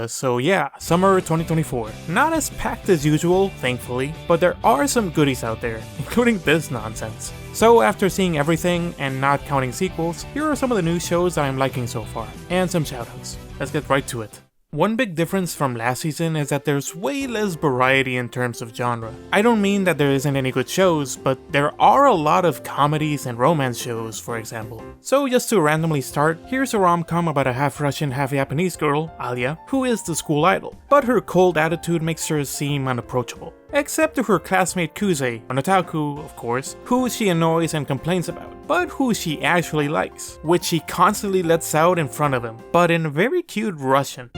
So yeah, summer 2024. Not as packed as usual, thankfully, but there are some goodies out there, including this nonsense. So after seeing everything, and not counting sequels, here are some of the new shows that I'm liking so far, and some shoutouts. Let's get right to it. One big difference from last season is that there's way less variety in terms of genre. I don't mean that there isn't any good shows, but there are a lot of comedies and romance shows, for example. So just to randomly start, here's a rom-com about a half-Russian, half-Japanese girl, Alya, who is the school idol, but her cold attitude makes her seem unapproachable. Except to her classmate Kuze, an otaku, of course, who she annoys and complains about, but who she actually likes, which she constantly lets out in front of him, but in very cute Russian.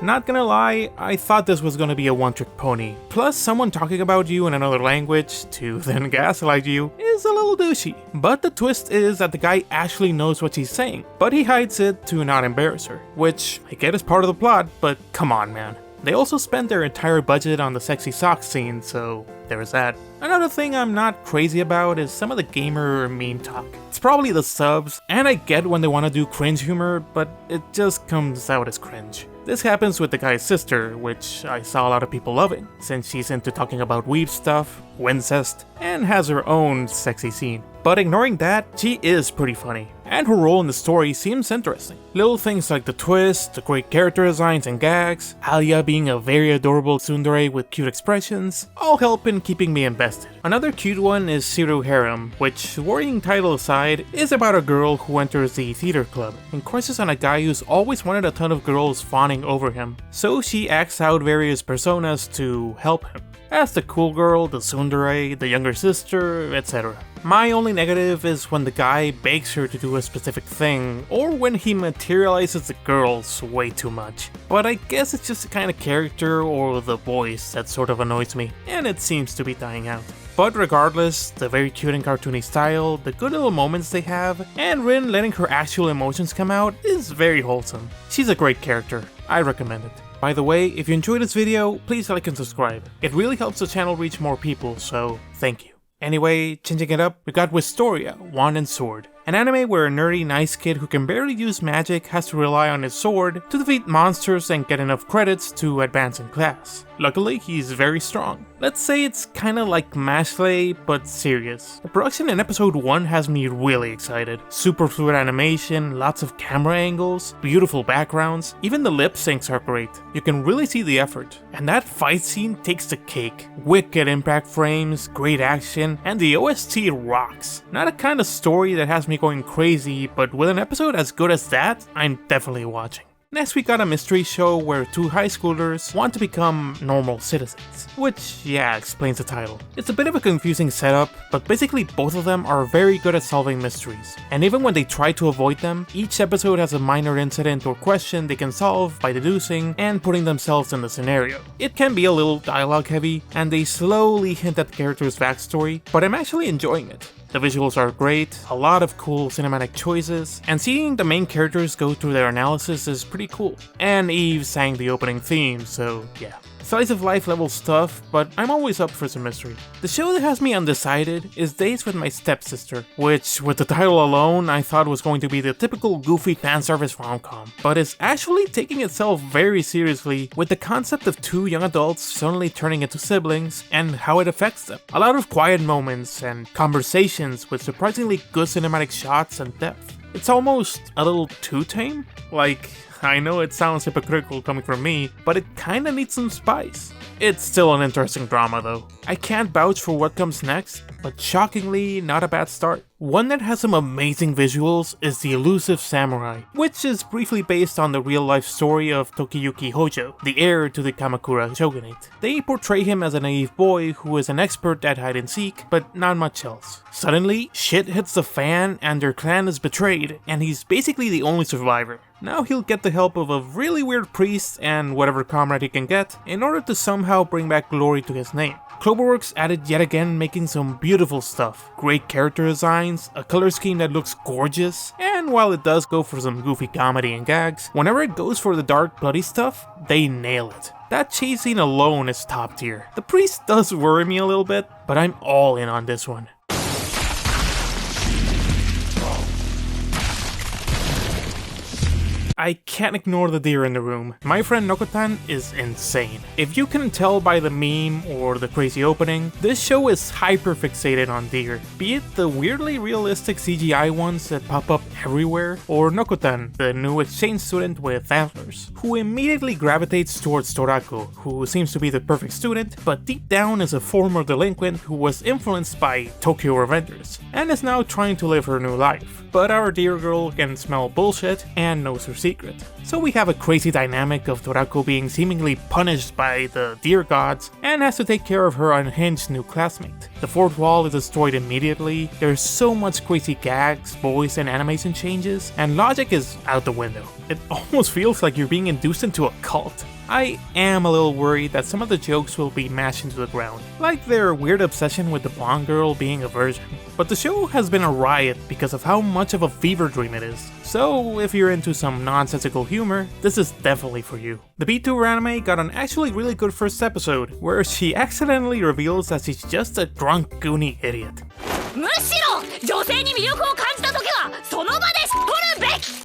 Not gonna lie, I thought this was gonna be a one-trick pony. Plus, someone talking about you in another language to then gaslight you is a little douchey. But the twist is that the guy actually knows what she's saying, but he hides it to not embarrass her, which I get is part of the plot, but come on, man. They also spent their entire budget on the sexy socks scene, so there's that. Another thing I'm not crazy about is some of the gamer meme talk. It's probably the subs, and I get when they want to do cringe humor, but it just comes out as cringe. This happens with the guy's sister, which I saw a lot of people loving, since she's into talking about weeb stuff, wincest, and has her own sexy scene. But ignoring that, she is pretty funny, and her role in the story seems interesting. Little things like the twist, the great character designs and gags, Alya being a very adorable tsundere with cute expressions, all help in keeping me invested. Another cute one is Pseudo Harem, which, worrying title aside, is about a girl who enters the theater club and crushes on a guy who's always wanted a ton of girls fawning over him, so she acts out various personas to help him. As the cool girl, the tsundere, the younger sister, etc. My only negative is when the guy begs her to do a specific thing, or when he materializes the girls way too much. But I guess it's just the kind of character or the voice that sort of annoys me, and it seems to be dying out. But regardless, the very cute and cartoony style, the good little moments they have, and Rin letting her actual emotions come out is very wholesome. She's a great character, I recommend it. By the way, if you enjoyed this video, please like and subscribe. It really helps the channel reach more people, so thank you. Anyway, changing it up, we got Wistoria, Wand and Sword. An anime where a nerdy, nice kid who can barely use magic has to rely on his sword to defeat monsters and get enough credits to advance in class. Luckily, he's very strong. Let's say it's kinda like Mashley, but serious. The production in episode 1 has me really excited. Super fluid animation, lots of camera angles, beautiful backgrounds, even the lip syncs are great. You can really see the effort. And that fight scene takes the cake. Wicked impact frames, great action, and the OST rocks. Not a kind of story that has me going crazy, but with an episode as good as that, I'm definitely watching. Next we got a mystery show where two high schoolers want to become normal citizens, which yeah, explains the title. It's a bit of a confusing setup, but basically both of them are very good at solving mysteries, and even when they try to avoid them, each episode has a minor incident or question they can solve by deducing and putting themselves in the scenario. It can be a little dialogue heavy, and they slowly hint at the character's backstory, but I'm actually enjoying it. The visuals are great, a lot of cool cinematic choices, and seeing the main characters go through their analysis is pretty cool. And Eve sang the opening theme, so yeah. Slice of life level stuff, but I'm always up for some mystery. The show that has me undecided is Days with My Stepsister, which, with the title alone, I thought was going to be the typical goofy fanservice rom-com, but is actually taking itself very seriously with the concept of two young adults suddenly turning into siblings and how it affects them. A lot of quiet moments and conversations with surprisingly good cinematic shots and depth. It's almost a little too tame. Like, I know it sounds hypocritical coming from me, but it kinda needs some spice. It's still an interesting drama though. I can't vouch for what comes next, but shockingly not a bad start. One that has some amazing visuals is the Elusive Samurai, which is briefly based on the real-life story of Tokiyuki Hojo, the heir to the Kamakura shogunate. They portray him as a naive boy who is an expert at hide-and-seek, but not much else. Suddenly, shit hits the fan and their clan is betrayed, and he's basically the only survivor. Now he'll get the help of a really weird priest and whatever comrade he can get in order to somehow bring back glory to his name. Cloverworks added yet again, making some beautiful stuff. Great character designs, a color scheme that looks gorgeous, and while it does go for some goofy comedy and gags, whenever it goes for the dark, bloody stuff, they nail it. That chase scene alone is top tier. The priest does worry me a little bit, but I'm all in on this one. I can't ignore the deer in the room. My friend Nokotan is insane. If you can tell by the meme or the crazy opening, this show is hyper fixated on deer. Be it the weirdly realistic CGI ones that pop up everywhere, or Nokotan, the new exchange student with antlers, who immediately gravitates towards Torako, who seems to be the perfect student, but deep down is a former delinquent who was influenced by Tokyo Revengers, and is now trying to live her new life. But our deer girl can smell bullshit and knows her secret. So we have a crazy dynamic of Torako being seemingly punished by the deer gods and has to take care of her unhinged new classmate. The fourth wall is destroyed immediately, there's so much crazy gags, voice and animation changes, and logic is out the window. It almost feels like you're being induced into a cult. I am a little worried that some of the jokes will be mashed into the ground, like their weird obsession with the blonde girl being a virgin. But the show has been a riot because of how much of a fever dream it is, so if you're into some nonsensical humor, this is definitely for you. The VTuber anime got an actually really good first episode, where she accidentally reveals that she's just a drunk Goonie idiot.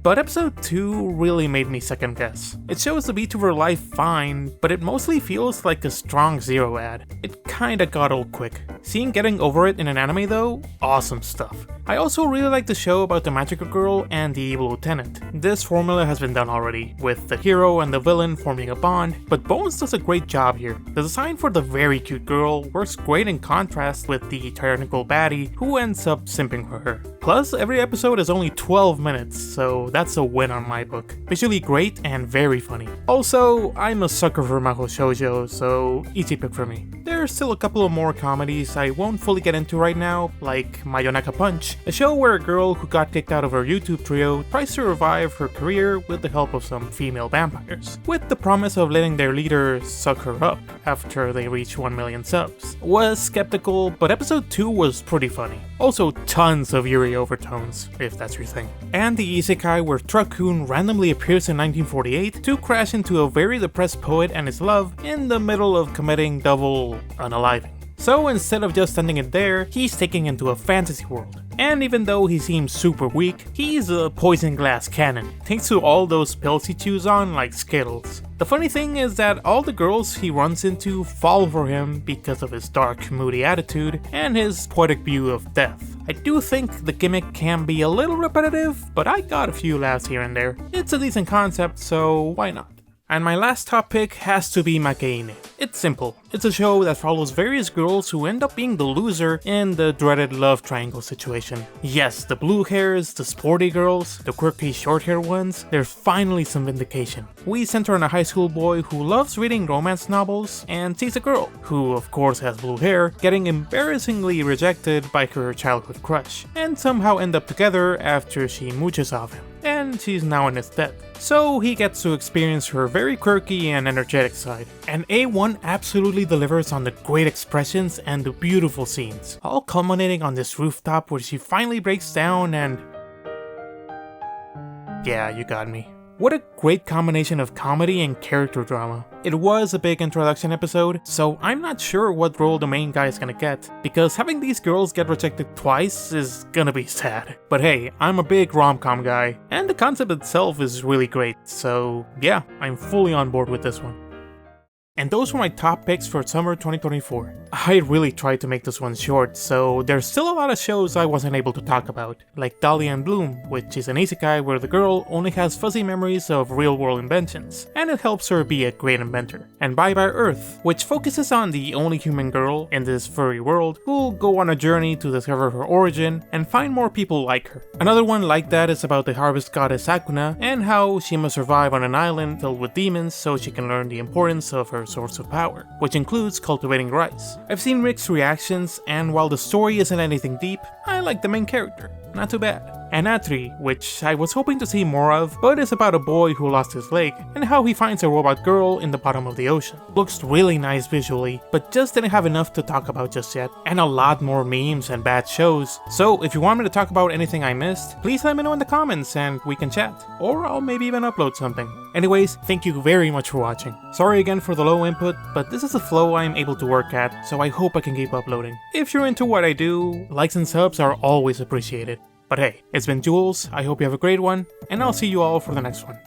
But episode 2 really made me second guess. It shows the VTuber life fine, but it mostly feels like a strong Zero ad. It kinda got old quick. Seeing Getting Over It in an anime though, awesome stuff. I also really like the show about the magical girl and the evil lieutenant. This formula has been done already, with the hero and the villain forming a bond, but Bones does a great job here. The design for the very cute girl works great in contrast with the tyrannical baddie who ends up simping for her. Plus, every episode is only 12 minutes, so that's a win on my book. Visually great and very funny. Also, I'm a sucker for Maho Shoujo, so easy pick for me. There's still a couple of more comedies I won't fully get into right now, like Mayonaka Punch, a show where a girl who got kicked out of her YouTube trio tries to revive her career with the help of some female vampires, with the promise of letting their leader suck her up after they reach 1 million subs. Was skeptical, but episode 2 was pretty funny. Also tons of Yuri overtones, if that's your thing. And the isekai where Truck-kun randomly appears in 1948 to crash into a very depressed poet and his love in the middle of committing double unaliving. So instead of just ending it there, he's taken into a fantasy world. And even though he seems super weak, he's a poison glass cannon, thanks to all those pills he chews on like Skittles. The funny thing is that all the girls he runs into fall for him because of his dark, moody attitude and his poetic view of death. I do think the gimmick can be a little repetitive, but I got a few laughs here and there. It's a decent concept, so why not? And my last top pick has to be Makeine. It's simple. It's a show that follows various girls who end up being the loser in the dreaded love triangle situation. Yes, the blue hairs, the sporty girls, the quirky short hair ones, there's finally some vindication. We center on a high school boy who loves reading romance novels and sees a girl, who of course has blue hair, getting embarrassingly rejected by her childhood crush, and somehow end up together after she mooches off him. And she's now in his debt. So he gets to experience her very quirky and energetic side. And A1 absolutely delivers on the great expressions and the beautiful scenes, all culminating on this rooftop where she finally breaks down and... yeah, you got me. What a great combination of comedy and character drama. It was a big introduction episode, so I'm not sure what role the main guy is gonna get, because having these girls get rejected twice is gonna be sad. But hey, I'm a big rom-com guy, and the concept itself is really great, so yeah, I'm fully on board with this one. And those were my top picks for summer 2024. I really tried to make this one short, so there's still a lot of shows I wasn't able to talk about, like Dahlia and Bloom, which is an isekai where the girl only has fuzzy memories of real-world inventions, and it helps her be a great inventor. And Bye Bye Earth, which focuses on the only human girl in this furry world who'll go on a journey to discover her origin and find more people like her. Another one like that is about the harvest goddess Sakuna and how she must survive on an island filled with demons so she can learn the importance of her source of power, which includes cultivating rice. I've seen mixed reactions, and while the story isn't anything deep, I like the main character. Not too bad. And Atri, which I was hoping to see more of, but is about a boy who lost his leg, and how he finds a robot girl in the bottom of the ocean. Looks really nice visually, but just didn't have enough to talk about just yet, and a lot more memes and bad shows. So if you want me to talk about anything I missed, please let me know in the comments and we can chat, or I'll maybe even upload something. Anyways, thank you very much for watching. Sorry again for the low input, but this is a flow I'm able to work at, so I hope I can keep uploading. If you're into what I do, likes and subs are always appreciated. But hey, it's been Jules, I hope you have a great one, and I'll see you all for the next one.